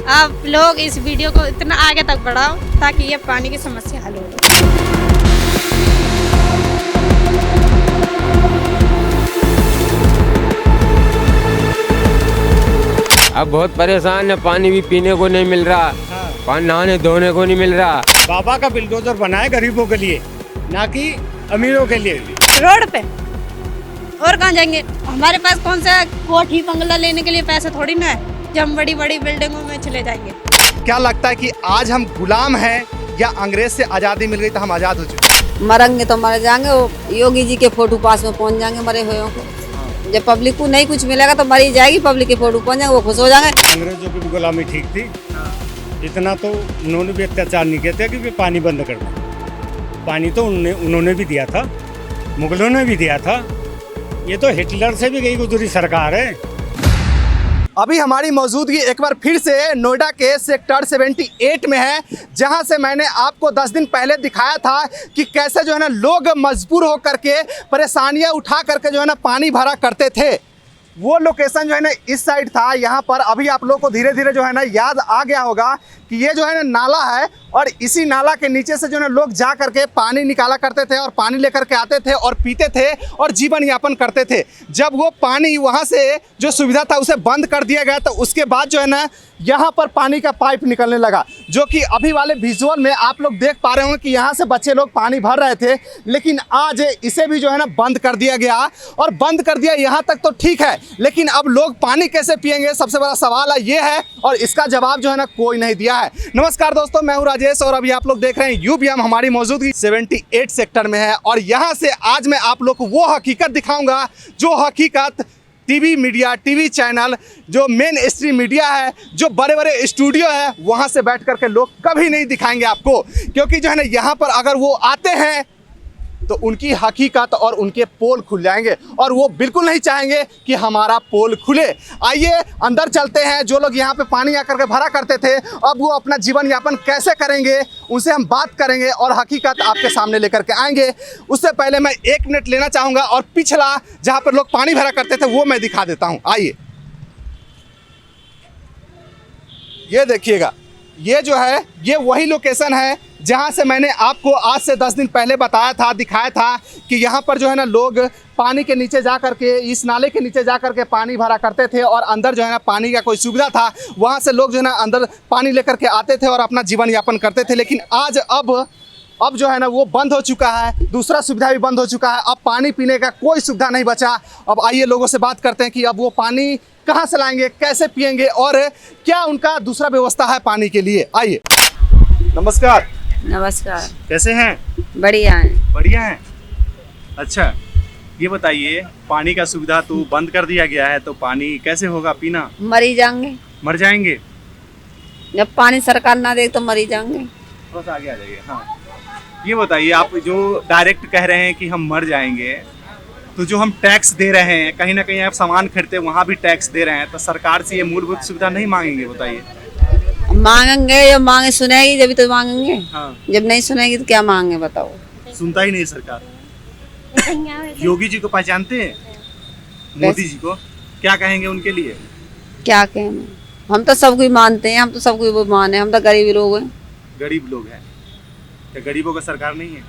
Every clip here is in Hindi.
आप लोग इस वीडियो को इतना आगे तक बढ़ाओ ताकि ये पानी की समस्या हल हो। अब बहुत परेशान है, पानी भी पीने को नहीं मिल रहा। पानी नहाने धोने को नहीं मिल रहा। बाबा का बिल्डोजर बनाए गरीबों के लिए, ना कि अमीरों के लिए। रोड पे और कहाँ जाएंगे? हमारे पास कौन सा कोठी बंगला लेने के लिए पैसे थोड़ी ना है जो हम बड़ी बड़ी बिल्डिंगों में चले जाएंगे। क्या लगता है कि आज हम गुलाम हैं या अंग्रेज से आज़ादी मिल गई तो हम आज़ाद हो चुके? मरेंगे तो मर जाएंगे, वो योगी जी के फोटो पास में पहुंच जाएंगे मरे हुए को। जब पब्लिक को नहीं कुछ मिलेगा तो मरी जाएगी, पब्लिक के फोटो पहुंच जाएंगे, वो खुश हो जाएंगे। अंग्रेजों की भी गुलामी ठीक थी, इतना तो उन्होंने भी अत्याचार नहीं किया था कि वे पानी बंद कर दें। पानी तो उन्होंने भी दिया था, मुगलों ने भी दिया था। ये तो हिटलर से भी गई गुजरी सरकार है। अभी हमारी मौजूदगी एक बार फिर से नोएडा के सेक्टर 78 में है, जहां से मैंने आपको 10 दिन पहले दिखाया था कि कैसे जो है ना लोग मजबूर हो करके परेशानियां उठा करके जो है ना पानी भरा करते थे। वो लोकेशन जो है ना इस साइड था। यहाँ पर अभी आप लोग को धीरे धीरे जो है ना याद आ गया होगा कि ये जो है ना नाला है और इसी नाला के नीचे से जो है ना लोग जा करके पानी निकाला करते थे और पानी लेकर के आते थे और पीते थे और जीवन यापन करते थे। जब वो पानी वहाँ से जो सुविधा था उसे बंद कर दिया गया तो उसके बाद जो है ना यहाँ पर पानी का पाइप निकलने लगा, जो कि अभी वाले विजुअल में आप लोग देख पा रहे होंगे कि यहाँ से बच्चे लोग पानी भर रहे थे। लेकिन आज इसे भी जो है ना बंद कर दिया गया और बंद कर दिया। यहाँ तक तो ठीक है, लेकिन अब लोग पानी कैसे पिएंगे, सबसे बड़ा सवाल है ये है और इसका जवाब जो है ना कोई नहीं दिया है। नमस्कार दोस्तों, मैं हूँ राजेश और अभी आप लोग देख रहे हैं यूबीएम। हमारी मौजूदगी 78 सेक्टर में है और यहाँ से आज मैं आप लोग को वो हकीकत दिखाऊंगा जो हकीकत टीवी मीडिया, टीवी चैनल, जो मेन स्ट्रीम मीडिया है, जो बड़े बड़े स्टूडियो है, वहाँ से बैठ करके लोग कभी नहीं दिखाएंगे आपको। क्योंकि जो है ना यहाँ पर अगर वो आते हैं तो उनकी हकीकत और उनके पोल खुल जाएंगे और वो बिल्कुल नहीं चाहेंगे कि हमारा पोल खुले। आइए अंदर चलते हैं। जो लोग यहाँ पे पानी आकर के भरा करते थे अब वो अपना जीवन यापन कैसे करेंगे उनसे हम बात करेंगे और हकीकत आपके सामने लेकर के आएंगे। उससे पहले मैं 1 मिनट लेना चाहूँगा और पिछला जहाँ पर लोग पानी भरा करते थे वो मैं दिखा देता हूँ। आइए, ये देखिएगा, ये जो है ये वही लोकेशन है जहाँ से मैंने आपको आज से 10 दिन पहले बताया था, दिखाया था कि यहाँ पर जो है ना लोग पानी के नीचे जा करके, इस नाले के नीचे जा करके पानी भरा करते थे और अंदर जो है ना पानी का कोई सुविधा था, वहाँ से लोग जो है ना अंदर पानी लेकर के आते थे और अपना जीवन यापन करते थे। लेकिन आज अब जो है ना वो बंद हो चुका है, दूसरा सुविधा भी बंद हो चुका है। अब पानी पीने का कोई सुविधा नहीं बचा। अब आइए लोगों से बात करते हैं कि अब वो पानी कहाँ से लाएंगे, कैसे पिएंगे और क्या उनका दूसरा व्यवस्था है पानी के लिए। आइए। नमस्कार। नमस्कार। कैसे हैं? बढ़िया है। बढ़िया हैं। अच्छा, ये बताइए, पानी का सुविधा तो बंद कर दिया गया है तो पानी कैसे होगा पीना? मरी जाएंगे। मर जाएंगे? जब पानी सरकार ना दे तो मरी जाएंगे। बस आगे आ जाइए। हाँ, ये बताइए, आप जो डायरेक्ट कह रहे हैं कि हम मर जाएंगे, तो जो हम टैक्स दे रहे हैं, कहीं ना कहीं आप सामान खरीदते हैं वहाँ भी टैक्स दे रहे हैं, तो सरकार से ये मूलभूत सुविधा नहीं मांगेंगे? बताइए। मांगेंगे, जब मांगे सुनेगी जब तो मांगेंगे। हाँ। जब नहीं सुनेगी तो क्या मांगे बताओ। सुनता ही नहीं सरकार। योगी जी को पहचानते हैं? मोदी जी को क्या कहेंगे उनके लिए? क्या कहें, हम तो सब कुछ मानते हैं, हम तो सब कुछ माने, हम तो गरीब लोग हैं। गरीब लोग हैं क्या? गरीबों का सरकार नहीं है?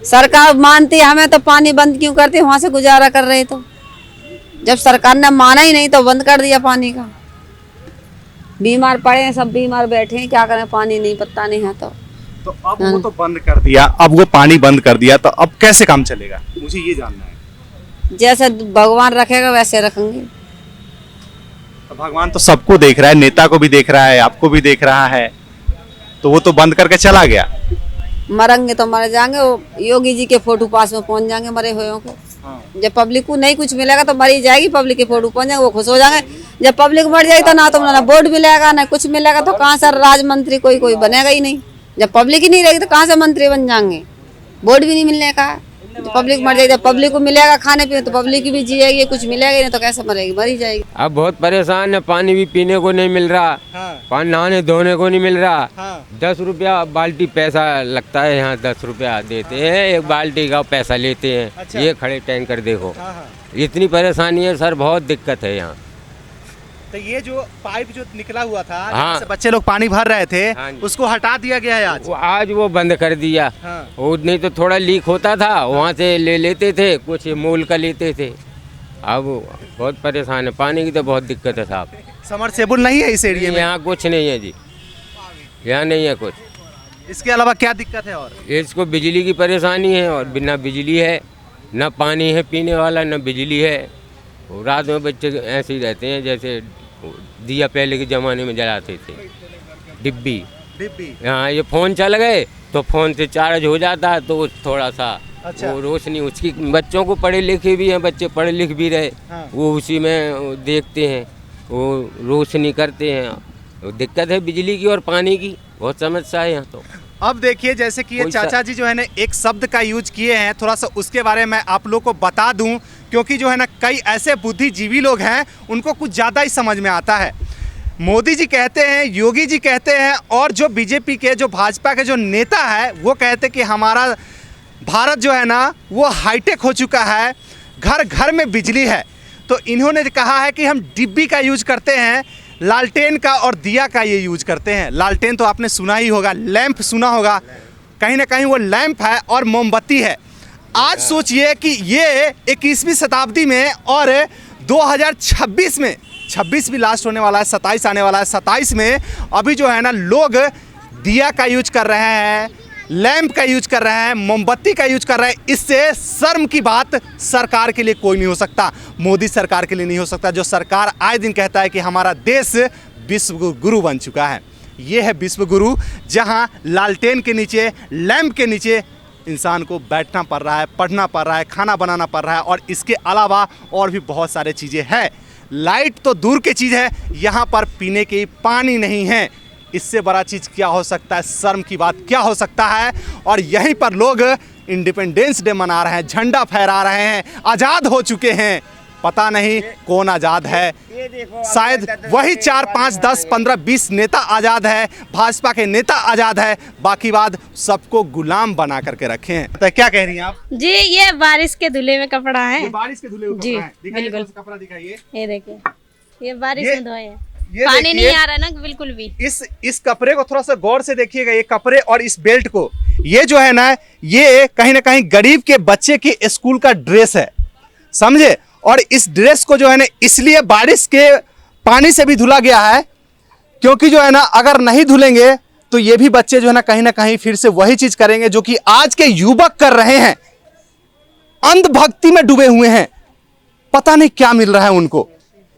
सरकार मानती है हमें तो पानी बंद क्यों करती है? वहाँ से गुजारा कर रहे तो जब सरकार ने माना ही नहीं तो बंद कर दिया पानी का। बीमार पड़े हैं, सब बीमार बैठे हैं, क्या करें, पानी नहीं, पत्ता नहीं है। तो अब वो तो बंद कर दिया, अब वो पानी बंद कर दिया तो अब कैसे काम चलेगा? मुझे ये जानना है। जैसे भगवान रखेगा वैसे रखेंगे। तो भगवान तो सबको देख रहा है, नेता को भी देख रहा है, आपको भी देख रहा है, तो वो तो बंद करके चला गया। मरेंगे तो मर जाएंगे, वो योगी जी के फोटो पास में पहुंच जाएंगे मरे हुए को। जब पब्लिक को नहीं कुछ मिलेगा तो मरी जाएगी, पब्लिक के फोटो पहुंच जाएंगे, वो खुश हो जाएंगे। जब पब्लिक मर जाएगी तो ना तो ना वोट मिलेगा ना कुछ मिलेगा, तो कहाँ से राज मंत्री कोई बनेगा ही नहीं। जब पब्लिक ही नहीं रहेगी तो कहाँ से मंत्री बन जाएंगे? वोट भी नहीं मिलने का। पब्लिक मर जाएगी, जब पब्लिक को मिलेगा खाने पीने तो पब्लिक भी जिएगी, कुछ मिलेगा नहीं तो कैसे मरेगी, मरी जाएगी। अब बहुत परेशान है, पानी भी पीने को नहीं मिल रहा। पानी नहाने धोने को नहीं मिल रहा। 10 रुपया बाल्टी पैसा लगता है, यहाँ 10 रुपया देते हैं, 1 बाल्टी का पैसा लेते हैं। ये खड़े टैंकर देखो, इतनी परेशानी है सर, बहुत दिक्कत है यहाँ। तो ये जो पाइप जो निकला हुआ था, हाँ। जिससे बच्चे लोग पानी भर रहे थे, हाँ जी। उसको हटा दिया गया है आज। आज वो बंद कर दिया। हाँ। वो नहीं तो थोड़ा लीक होता था, वहाँ से ले लेते थे, कुछ मोल का लेते थे। अब बहुत परेशान है, पानी की तो बहुत दिक्कत है साहब। समरसेबुल नहीं है इस एरिया में? यहाँ कुछ नहीं है जी, यहाँ नहीं है कुछ। इसके अलावा क्या दिक्कत है? और इसको बिजली की परेशानी है, और बिना बिजली है, न पानी है पीने वाला, न बिजली है। और रात में बच्चे ऐसे ही रहते हैं जैसे दिया पहले के ज़माने में जलाते थे, डिब्बी। हाँ, ये फ़ोन चल गए तो फ़ोन से चार्ज हो जाता है, तो थोड़ा सा अच्छा। वो रोशनी उसकी, बच्चों को पढ़े लिखे भी हैं, बच्चे पढ़े लिख भी रहे, हाँ। वो उसी में देखते हैं, वो रोशनी करते हैं। दिक्कत है बिजली की और पानी की, बहुत समस्या है यहाँ तो। अब देखिए, जैसे कि ये कोई चाचा जी जो है ना एक शब्द का यूज किए हैं, थोड़ा सा उसके बारे में आप लोग को बता दूं, क्योंकि जो है ना कई ऐसे बुद्धिजीवी लोग हैं उनको कुछ ज़्यादा ही समझ में आता है। मोदी जी कहते हैं, योगी जी कहते हैं, और जो बीजेपी के, जो भाजपा के जो नेता है वो कहते हैं कि हमारा भारत जो है ना वो हाईटेक हो चुका है, घर घर में बिजली है। तो इन्होंने कहा है कि हम डिब्बी का यूज करते हैं, लालटेन का और दिया का ये यूज करते हैं। लालटेन तो आपने सुना ही होगा, लैंप सुना होगा, कहीं ना कहीं वो लैंप है और मोमबत्ती है। आज सोचिए कि ये 21वीं शताब्दी में और 2026 में, 26 भी लास्ट होने वाला है, 27 आने वाला है, 27 में अभी जो है ना लोग दिया का यूज कर रहे हैं, लैंप का यूज कर रहे हैं, मोमबत्ती का यूज कर रहे हैं। इससे शर्म की बात सरकार के लिए कोई नहीं हो सकता, मोदी सरकार के लिए नहीं हो सकता, जो सरकार आए दिन कहता है कि हमारा देश विश्व गुरु बन चुका है। ये है विश्व गुरु, जहां लालटेन के नीचे, लैंप के नीचे इंसान को बैठना पड़ रहा है, पढ़ना पड़ रहा है, खाना बनाना पड़ रहा है, और इसके अलावा और भी बहुत सारे चीज़ें हैं। लाइट तो दूर की चीज़ है, यहाँ पर पीने के पानी नहीं है। इससे बड़ा चीज़ क्या हो सकता है, शर्म की बात क्या हो सकता है। और यहीं पर लोग इंडिपेंडेंस डे मना रहे हैं, झंडा फहरा रहे हैं, आज़ाद हो चुके हैं। पता नहीं कौन आज़ाद है, शायद वही 4, 5, 10, 15, 20 नेता आज़ाद है, भाजपा के नेता आज़ाद है, बाकी बात सबको गुलाम बना करके रखे हैं। तो क्या कह रही हैं आप? जी, ये बारिश के धुले में कपड़ा है। ये बारिश के धुले हुए जी, कपड़ा है। दिखाइए, बिल्कुल। कौन सा कपड़ा दिखाइए। ये देखिए, ये बारिश ये- में धोए हैं, ये पानी देखिए, नहीं आ रहा ना बिल्कुल भी। इस कपड़े को थोड़ा सा गौर से देखिएगा, ये कपड़े और इस बेल्ट को, ये जो है ना ये कहीं ना कहीं गरीब के बच्चे की स्कूल का ड्रेस है, समझे। और इस ड्रेस को जो है ना इसलिए बारिश के पानी से भी धुला गया है, क्योंकि जो है ना अगर नहीं धुलेंगे तो ये भी बच्चे जो है ना कहीं फिर से वही चीज करेंगे जो कि आज के युवक कर रहे हैं। अंधभक्ति में डूबे हुए हैं, पता नहीं क्या मिल रहा है उनको,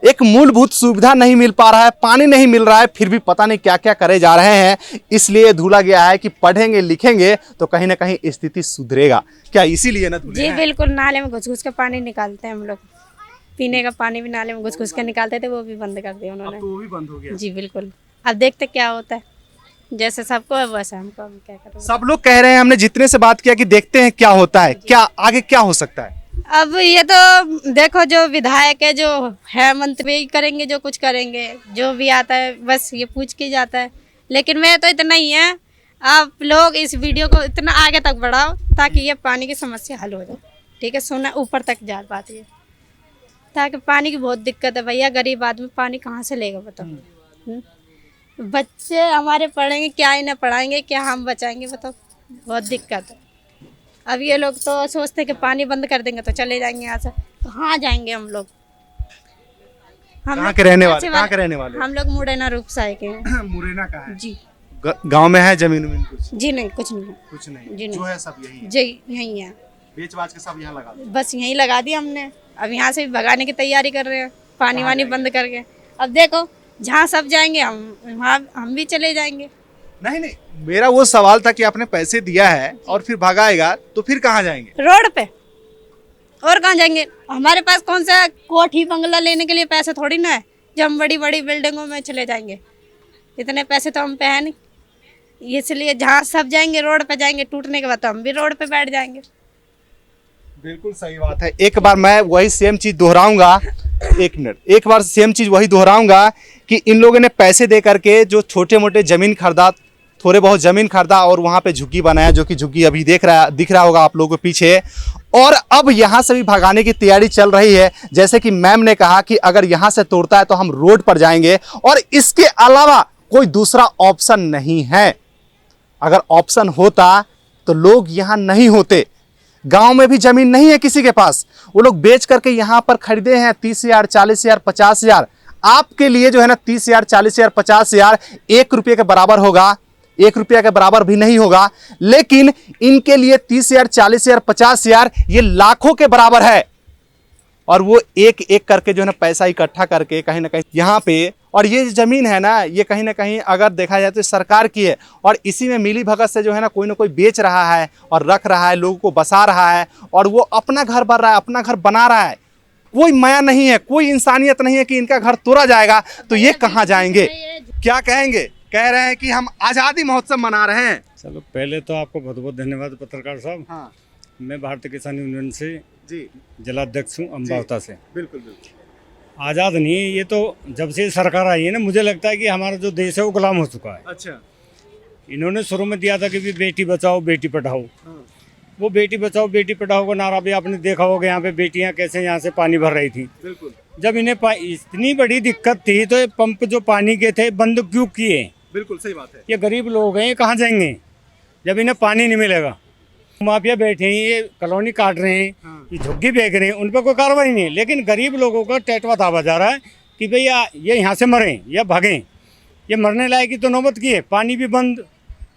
एक मूलभूत सुविधा नहीं मिल पा रहा है, पानी नहीं मिल रहा है, फिर भी पता नहीं क्या क्या करे जा रहे हैं। इसलिए धुला गया है कि पढ़ेंगे लिखेंगे तो कहीं ना कहीं स्थिति सुधरेगा, क्या इसीलिए ना धुले जी हैं? बिल्कुल, नाले में घुस घुस के पानी निकालते हैं हम लोग, पीने का पानी भी नाले में घुस घुस के निकालते थे, वो भी बंद कर दिया उन्होंने। तो वो भी बंद हो गया। जी बिल्कुल, अब देखते क्या होता है, जैसे सबको है वैसे हमको, हम क्या करें। सब लोग कह रहे हैं, हमने जितने से बात किया कि देखते हैं क्या होता है, क्या आगे क्या हो सकता है। अब ये तो देखो, जो विधायक है, जो है मंत्री करेंगे, जो कुछ करेंगे, जो भी आता है बस ये पूछ के जाता है। लेकिन मैं तो इतना ही है, आप लोग इस वीडियो को इतना आगे तक बढ़ाओ ताकि ये पानी की समस्या हल हो जाए, ठीक है, सुना ऊपर तक जा पाती है, ताकि पानी की बहुत दिक्कत है भैया, गरीब आदमी पानी कहाँ से लेगा बताओ। बच्चे हमारे पढ़ेंगे क्या, इन्हें पढ़ाएंगे क्या, हम बचाएंगे बताओ, बहुत दिक्कत है। अब ये लोग तो सोचते हैं कि पानी बंद कर देंगे तो चले जाएंगे यहाँ से, कहाँ जाएंगे हम लोग। कहाँ के रहने वाले? अच्छे कहाँ के रहने वाले? हम लोग मुरैना रूपसाई के हैं। मुरैना का है। जी गांव में है जमीन उमीन कुछ? जी नहीं, कुछ नहीं है। कुछ नहीं, जी नहीं। जो है सब यही है, जी यहीं है, बेच बाच के सब यहाँ लगा दो। बस यहीं लगा दिया हमने। अब यहाँ से भी भगाने की तैयारी कर रहे हैं, पानी वानी बंद करके। अब देखो, जहाँ सब जाएंगे हम वहाँ हम भी चले जाएंगे। नहीं, मेरा वो सवाल था कि आपने पैसे दिया है और फिर भगाएगा तो फिर कहाँ जाएंगे? रोड पे, और कहाँ जाएंगे। हमारे पास कौन सा कोठी बंगला लेने के लिए पैसे थोड़ी ना है जो हम बड़ी बड़ी बिल्डिंगों में चले जाएंगे, इतने पैसे तो हम पे है नहीं। इसलिए जहाँ सब जाएंगे रोड पे जाएंगे, टूटने के बाद तो हम भी रोड पे बैठ जाएंगे। बिल्कुल सही बात है। एक बार मैं वही सेम चीज दोहराऊंगा, एक मिनट, एक बार सेम चीज वही दोहराऊंगा कि इन लोगों ने पैसे दे करके जो छोटे मोटे जमीन खरीदा, थोड़े बहुत ज़मीन खरीदा और वहाँ पे झुग्गी बनाया, जो कि झुग्गी अभी दिख रहा होगा आप लोगों के पीछे। और अब यहाँ से भी भगाने की तैयारी चल रही है। जैसे कि मैम ने कहा कि अगर यहाँ से तोड़ता है तो हम रोड पर जाएंगे, और इसके अलावा कोई दूसरा ऑप्शन नहीं है। अगर ऑप्शन होता तो लोग यहाँ नहीं होते। गांव में भी जमीन नहीं है किसी के पास, वो लोग बेच करके यहाँ पर खरीदे हैं 30,000, 40,000, 50,000। आपके लिए जो है ना 30,000, 40,000, 50,000 1 रुपये के बराबर होगा, 1 रुपया के बराबर भी नहीं होगा। लेकिन इनके लिए 30,000, 40,000, 50,000 ये लाखों के बराबर है। और वो एक एक करके जो है ना पैसा इकट्ठा करके कहीं ना कहीं यहाँ पे, और ये ज़मीन है ना, ये कहीं ना कहीं अगर देखा जाए तो सरकार की है, और इसी में मिली भगत से जो है ना कोई बेच रहा है और रख रहा है, लोगों को बसा रहा है, और वो अपना घर बन रहा है, अपना घर बना रहा है। कोई माया नहीं है, कोई इंसानियत नहीं है कि इनका घर तोड़ा जाएगा तो ये कहाँ जाएंगे, क्या कहेंगे। कह रहे हैं कि हम आज़ादी महोत्सव मना रहे हैं। चलो पहले तो आपको बहुत बहुत धन्यवाद पत्रकार साहब। हाँ मैं भारतीय किसान यूनियन से जी, जिलाध्यक्ष हूँ अम्बावता से। बिल्कुल बिल्कुल। आज़ाद नहीं है ये तो, जब से सरकार आई है ना, मुझे लगता है कि हमारा जो देश है वो गुलाम हो चुका है। अच्छा। इन्होंने शुरू में दिया था कि भी बेटी बचाओ बेटी पढ़ाओ। वो बेटी बचाओ बेटी पढ़ाओ का नारा भी आपने देखा होगा, यहाँ पे बेटियाँ कैसे यहाँ से पानी भर रही थी। बिल्कुल। जब इन्हें इतनी बड़ी दिक्कत थी तो ये पंप जो पानी के थे बंद क्यों किए। बिल्कुल सही बात है। ये गरीब लोग हैं, ये कहाँ जाएंगे जब इन्हें पानी नहीं मिलेगा। माफिया बैठे हैं, ये कॉलोनी काट रहे हैं, ये झुग्गी फेंक रहे हैं, उन पर कोई कार्रवाई नहीं है। लेकिन गरीब लोगों का टेटवा दावा जा रहा है कि भैया ये यहाँ से मरें या भागें। ये मरने लायक की तो नौबत की है। पानी भी बंद,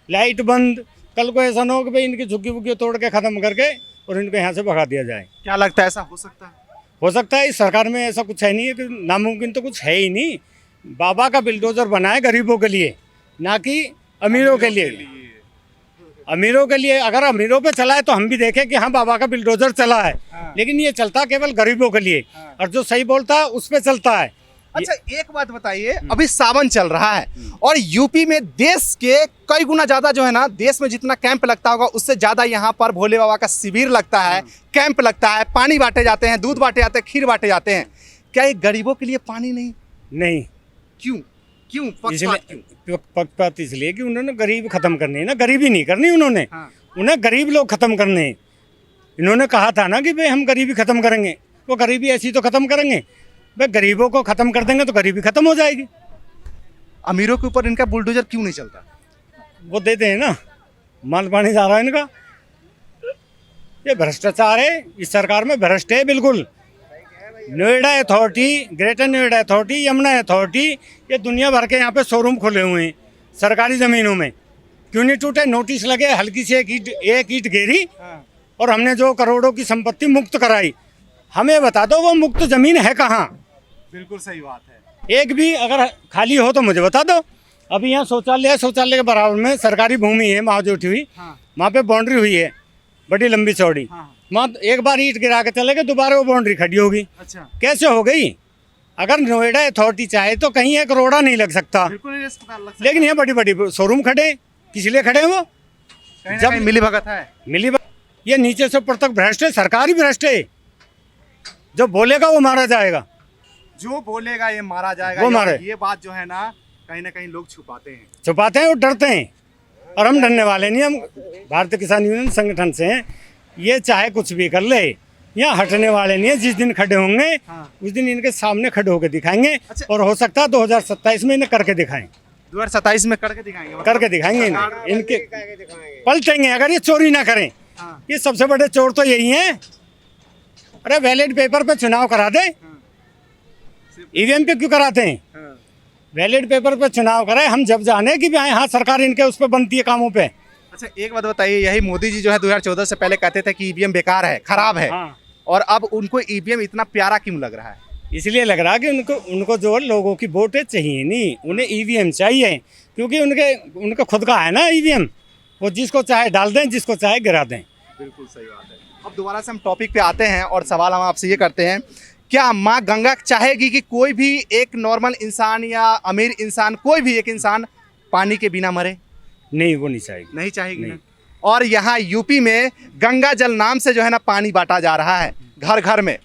लाइट बंद। कल को ऐसा ना हो कि भाई इनकी झुग्गी वुग्गी तोड़ के ख़त्म करके और इनको यहाँ से भगा दिया जाए। क्या लगता है ऐसा हो सकता है? हो सकता है। इस सरकार में ऐसा कुछ है नहीं है कि नामुमकिन तो कुछ है ही नहीं। बाबा का बिल्डोजर बना है गरीबों के लिए, ना कि अमीरों के लिए। अमीरों के लिए अगर अमीरों पे चला है तो हम भी देखें कि हाँ बाबा का बिल्डोजर चला है। लेकिन ये चलता केवल गरीबों के लिए, और जो सही बोलता है उस पे चलता है। अच्छा एक बात बताइए, अभी सावन चल रहा है और यूपी में देश के कई गुना ज्यादा जो है ना, देश में जितना कैंप लगता होगा उससे ज्यादा यहाँ पर भोले बाबा का शिविर लगता है, कैंप लगता है, पानी बांटे जाते हैं, दूध बांटे जाते हैं, खीर बांटे जाते हैं। क्या ये गरीबों के लिए पानी नहीं? क्यों क्यों पक्षपात इसलिए कि उन्होंने गरीब खत्म करनी है ना, गरीबी नहीं करनी उन्होंने। उन्हें गरीब लोग खत्म करने हैं। इन्होंने कहा था ना कि भाई हम गरीबी खत्म करेंगे, वो गरीबी ऐसी तो खत्म करेंगे। भाई गरीबों को खत्म कर देंगे तो गरीबी खत्म हो जाएगी। अमीरों के ऊपर इनका बुलडोजर क्यों नहीं चलता? वो देते हैं ना, माल पानी जा रहा है इनका। ये भ्रष्टाचार है, इस सरकार में भ्रष्ट है बिल्कुल। Noida authority, greater Noida authority, Yamuna authority, ये दुनिया भर के यहाँ पे शोरूम खोले हुए हैं सरकारी ज़मीनों में। क्यों नहीं टूटे? नोटिस लगे, हल्की सी एक ईंट घेरी और हमने जो करोड़ों की संपत्ति मुक्त कराई। हमें बता दो वो मुक्त ज़मीन है कहाँ? बिल्कुल सही बात है। एक भी अगर खाली हो तो मुझे बता दो। अभी यहाँ शौचालय है, शौचालय के बराबर में सरकारी भूमि है, वहाँ जो उठी हुई, वहाँ पे बाउंड्री हुई है बड़ी लंबी चौड़ी। वहाँ एक बार ईंट गिरा के चले गए, दोबारा वो बाउंड्री खड़ी होगी। अच्छा, कैसे हो गई? अगर नोएडा अथॉरिटी चाहे तो कहीं एक रोड़ा नहीं लग सकता, लेकिन ये बड़ी बड़ी शोरूम खड़े, किस लिए खड़े हैं वो? जब मिली भगत है, ये नीचे से ऊपर तक भ्रष्ट है, सरकारी भ्रष्ट है। जो बोलेगा वो मारा जाएगा, जो बोलेगा ये मारा जाएगा। वो मारे। ये बात जो है ना कहीं लोग छुपाते हैं और डरते हैं। और हम डरने वाले नहीं, हम भारतीय किसान यूनियन संगठन से हैं। ये चाहे कुछ भी कर ले, यहाँ हटने वाले नहीं है। जिस दिन खड़े होंगे उस दिन इनके सामने खड़े होकर दिखाएंगे। अच्छा। और हो सकता है 2027 में इन्हें करके दिखाएं। 2027 में करके दिखाएंगे? करके दिखाएंगे इनके पलटेंगे अगर ये चोरी ना करें। ये सबसे बड़े चोर तो यही हैं। अरे बैलेट पेपर पे चुनाव करा दे, ईवीएम पे क्यों कराते हैं? बैलेट पेपर पे चुनाव कराए, हम जब जाने कि भाई हाँ सरकार इनके उस पर बनती है कामों पे। अच्छा एक बात बताइए, यही मोदी जी जो है 2014 से पहले कहते थे कि ईवीएम बेकार है, खराब है, और अब उनको ईवीएम इतना प्यारा क्यों लग रहा है? इसलिए लग रहा है कि उनको जो लोगों की वोटें चाहिए नहीं, उन्हें ईवीएम चाहिए। क्योंकि उनका खुद का है ना ईवीएम, वो जिसको चाहे डाल दें, जिसको चाहे गिरा दें। बिल्कुल सही बात है। अब दोबारा से हम टॉपिक पे आते हैं और सवाल हम आपसे ये करते हैं, क्या माँ गंगा चाहेगी कि कोई भी एक नॉर्मल इंसान या अमीर इंसान, कोई भी एक इंसान पानी के बिना मरे? नहीं, वो नहीं चाहेगी। नहीं चाहेगी ना। और यहाँ यूपी में गंगा जल नाम से जो है ना पानी बांटा जा रहा है घर घर में।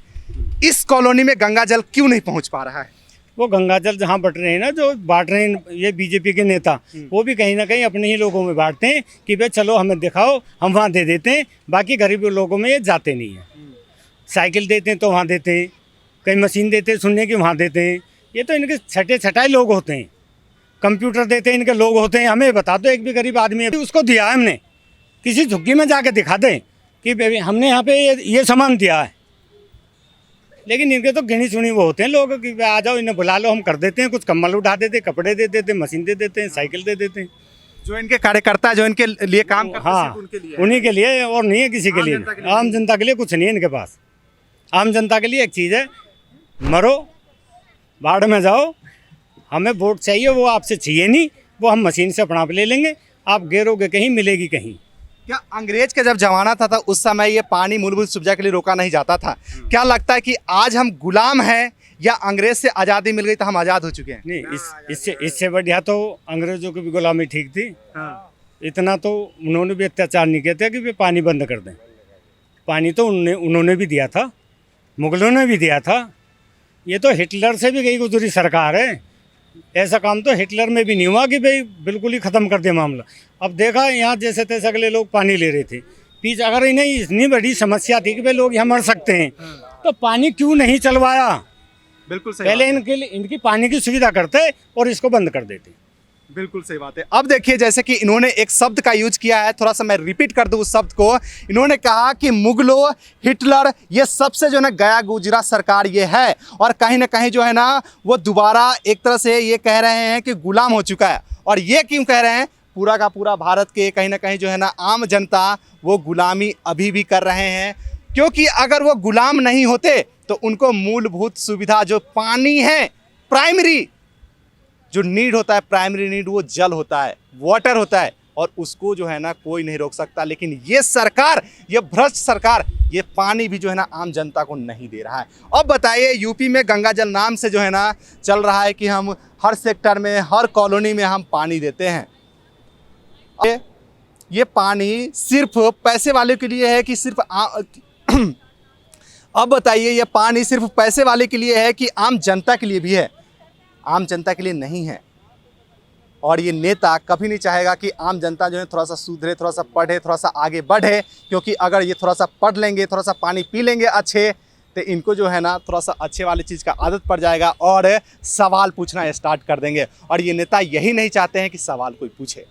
इस कॉलोनी में गंगा जल क्यों नहीं पहुँच पा रहा है? वो गंगा जल जहाँ बट रहे हैं ना, जो बांट रहे हैं ये बीजेपी के नेता, वो भी कहीं ना कहीं अपने ही लोगों में बांटते हैं कि भाई चलो हमें दिखाओ, हम वहाँ दे देते हैं, बाकी गरीब लोगों में ये जाते नहीं हैं। साइकिल देते हैं तो वहाँ देते हैं, कहीं मशीन देते हैं सुनने की वहाँ देते हैं। ये तो इनके छठे छठाई लोग होते हैं। कंप्यूटर देते हैं इनके लोग होते हैं। हमें बता दो एक भी गरीब आदमी है उसको दिया है हमने, किसी झुग्गी में जाके दिखा दें कि बेबी हमने यहाँ पे ये सामान दिया है। लेकिन इनके तो गिनी चुनी वो होते हैं लोग कि आ जाओ इन्हें बुला लो, हम कर देते हैं। कुछ कम्बल उठा देते, कपड़े दे देते, मशीन दे देते हैं, साइकिल दे देते हैं। जो इनके कार्यकर्ता जो इनके लिए काम करते हैं हाँ, सिर्फ उनके लिए उन्हीं के लिए और नहीं है किसी के लिए। आम जनता के लिए कुछ नहीं है इनके पास। आम जनता के लिए एक चीज़ है, मरो बाढ़ में जाओ, हमें वोट चाहिए, वो आपसे चाहिए नहीं, वो हम मशीन से अपना ले लेंगे, आप गिरोगे कहीं मिलेगी कहीं। क्या अंग्रेज का जब जमाना था उस समय ये पानी मूलभूत सुविधा के लिए रोका नहीं जाता था? क्या लगता है कि आज हम गुलाम हैं या अंग्रेज से आज़ादी मिल गई तो हम आज़ाद हो चुके हैं? नहीं, इससे बढ़िया तो अंग्रेजों की भी गुलामी ठीक थी। इतना तो उन्होंने भी अत्याचार नहीं किया था कि वे पानी बंद कर दें। पानी तो उन्होंने भी दिया था, मुगलों ने भी दिया था। ये तो हिटलर से भी गई गुजरी सरकार है। ऐसा काम तो हिटलर में भी नहीं हुआ कि भाई बिल्कुल ही ख़त्म कर दे मामला। अब देखा यहाँ जैसे तैसे अगले लोग पानी ले रहे थे पीछे, अगर इन्हें इतनी बड़ी समस्या थी कि भाई लोग यहाँ मर सकते हैं तो पानी क्यों नहीं चलवाया? बिल्कुल सही पहले इनके लिए इनकी पानी की सुविधा करते और इसको बंद कर देते। बिल्कुल सही बात है। अब देखिए जैसे कि इन्होंने एक शब्द का यूज किया है, थोड़ा सा मैं रिपीट कर दूं उस शब्द को। इन्होंने कहा कि मुगलों, हिटलर, ये सबसे जो है ना गया गुजरा सरकार ये है, और कहीं ना कहीं जो है ना वो दोबारा एक तरह से ये कह रहे हैं कि गुलाम हो चुका है। और ये क्यों कह रहे हैं? पूरा का पूरा भारत के कहीं ना कहीं जो है ना आम जनता वो गुलामी अभी भी कर रहे हैं, क्योंकि अगर वो गुलाम नहीं होते तो उनको मूलभूत सुविधा जो पानी है, प्राइमरी जो नीड होता है, प्राइमरी नीड, वो जल होता है, वाटर होता है, और उसको जो है ना कोई नहीं रोक सकता। लेकिन ये सरकार, ये भ्रष्ट सरकार, ये पानी भी जो है ना आम जनता को नहीं दे रहा है। अब बताइए यूपी में गंगा जल नाम से जो है ना चल रहा है कि हम हर सेक्टर में, हर कॉलोनी में हम पानी देते हैं। ये पानी सिर्फ पैसे वाले के लिए है कि सिर्फ अब बताइए ये पानी सिर्फ पैसे वाले के लिए है कि आम जनता के लिए भी है? आम जनता के लिए नहीं है। और ये नेता कभी नहीं चाहेगा कि आम जनता जो है थोड़ा सा सुधरे, थोड़ा सा पढ़े, थोड़ा सा आगे बढ़े, क्योंकि अगर ये थोड़ा सा पढ़ लेंगे, थोड़ा सा पानी पी लेंगे अच्छे, तो इनको जो है ना थोड़ा सा अच्छे वाली चीज़ का आदत पड़ जाएगा और सवाल पूछना स्टार्ट कर देंगे। और ये नेता यही नहीं चाहते हैं कि सवाल कोई पूछे,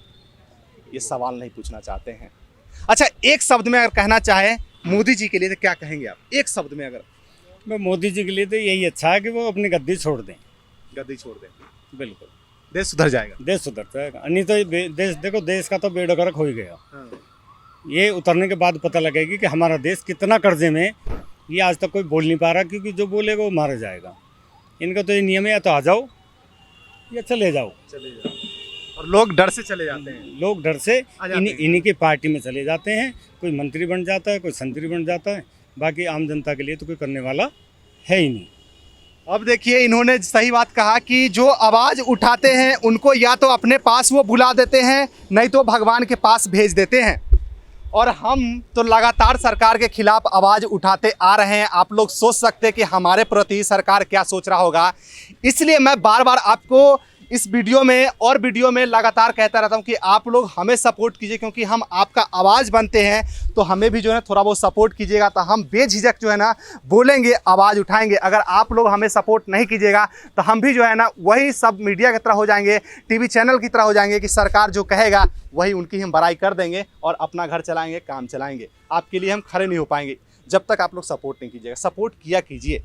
ये सवाल नहीं पूछना चाहते हैं। अच्छा, एक शब्द में अगर कहना चाहे मोदी जी के लिए तो क्या कहेंगे आप? एक शब्द में अगर। मोदी जी के लिए तो यही अच्छा है कि वो अपनी गद्दी छोड़ दें। गद्दी छोड़ दें, बिल्कुल, देश सुधर जाएगा। देश सुधर जाएगा। नहीं तो देश देखो, देश का तो बेड़ा गर्क हो ही गया। ये उतरने के बाद पता लगेगी कि हमारा देश कितना कर्जे में। ये आज तक कोई बोल नहीं पा रहा, क्योंकि जो बोलेगा वो मारा जाएगा। इनका तो ये नियम है, या तो आ जाओ या चले जाओ। और लोग डर से चले जाते हैं। लोग डर से इन्हीं की पार्टी में चले जाते हैं। कोई मंत्री बन जाता है, कोई संतरी बन जाता है, बाकी आम जनता के लिए तो कोई करने वाला है ही नहीं। अब देखिए इन्होंने सही बात कहा कि जो आवाज़ उठाते हैं उनको या तो अपने पास वो बुला देते हैं, नहीं तो भगवान के पास भेज देते हैं। और हम तो लगातार सरकार के खिलाफ आवाज़ उठाते आ रहे हैं। आप लोग सोच सकते हैं कि हमारे प्रति सरकार क्या सोच रहा होगा, इसलिए मैं बार बार आपको इस वीडियो में और वीडियो में लगातार कहता रहता हूं कि आप लोग हमें सपोर्ट कीजिए, क्योंकि हम आपका आवाज़ बनते हैं। तो हमें भी जो है थोड़ा बहुत सपोर्ट कीजिएगा, तो हम बेझिझक जो है ना बोलेंगे, आवाज़ उठाएंगे। अगर आप लोग हमें सपोर्ट नहीं कीजिएगा तो हम भी जो है ना वही सब मीडिया की तरह हो जाएंगे, टीवी चैनल की तरह हो जाएंगे कि सरकार जो कहेगा वही उनकी हम बड़ाई कर देंगे और अपना घर चलाएंगे, काम चलाएंगे। आपके लिए हम खड़े नहीं हो पाएंगे जब तक आप लोग सपोर्ट नहीं कीजिएगा। सपोर्ट किया कीजिए।